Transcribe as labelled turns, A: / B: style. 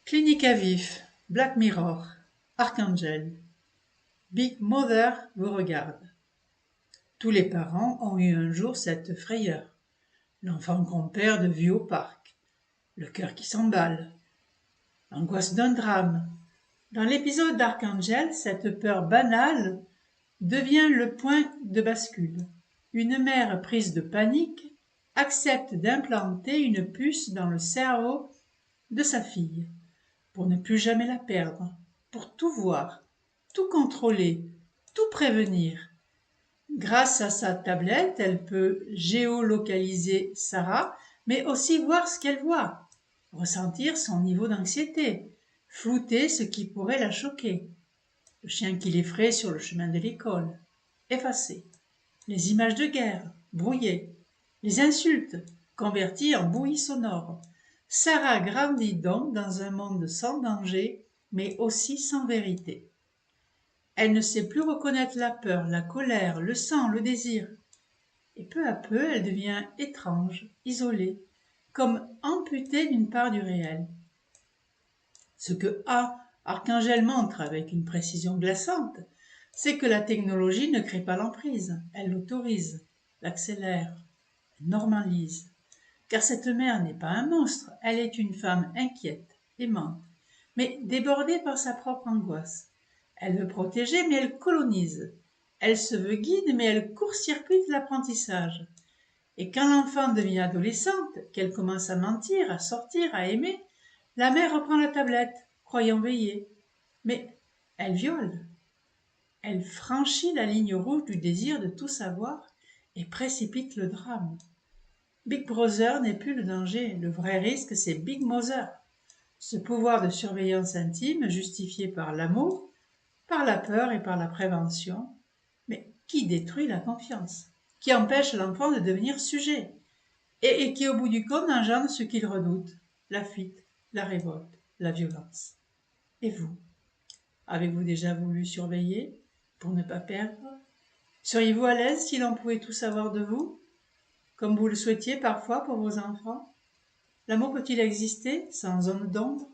A: Clinique à vif, Black Mirror, Archangel, Big Mother vous regarde. Tous les parents ont eu un jour cette frayeur. L'enfant qu'on perd de vue au parc, le cœur qui s'emballe, l'angoisse d'un drame. Dans l'épisode d'Archangel, cette peur banale devient le point de bascule. Une mère prise de panique accepte d'implanter une puce dans le cerveau de sa fille pour ne plus jamais la perdre, pour tout voir, tout contrôler, tout prévenir. Grâce à sa tablette, elle peut géolocaliser Sarah, mais aussi voir ce qu'elle voit, ressentir son niveau d'anxiété, flouter ce qui pourrait la choquer. Le chien qui l'effraie sur le chemin de l'école, effacé. Les images de guerre, brouillées. Les insultes, converties en bouillie sonore. Sarah grandit donc dans un monde sans danger, mais aussi sans vérité. Elle ne sait plus reconnaître la peur, la colère, le sang, le désir. Et peu à peu, elle devient étrange, isolée, comme amputée d'une part du réel. Ce que Archangel montre avec une précision glaçante, c'est que la technologie ne crée pas l'emprise, elle l'autorise, l'accélère, normalise. Car cette mère n'est pas un monstre, elle est une femme inquiète, aimante, mais débordée par sa propre angoisse. Elle veut protéger, mais elle colonise. Elle se veut guide, mais elle court-circuite l'apprentissage. Et quand l'enfant devient adolescente, qu'elle commence à mentir, à sortir, à aimer, la mère reprend la tablette, croyant veiller. Mais elle viole. Elle franchit la ligne rouge du désir de tout savoir et précipite le drame. Big Brother n'est plus le danger, le vrai risque c'est Big Mother. Ce pouvoir de surveillance intime justifié par l'amour, par la peur et par la prévention, mais qui détruit la confiance, qui empêche l'enfant de devenir sujet, et qui au bout du compte engendre ce qu'il redoute, la fuite, la révolte, la violence. Et vous, avez-vous déjà voulu surveiller pour ne pas perdre? Seriez-vous à l'aise si l'on pouvait tout savoir de vous, comme vous le souhaitiez parfois pour vos enfants? L'amour peut-il exister sans zone d'ombre?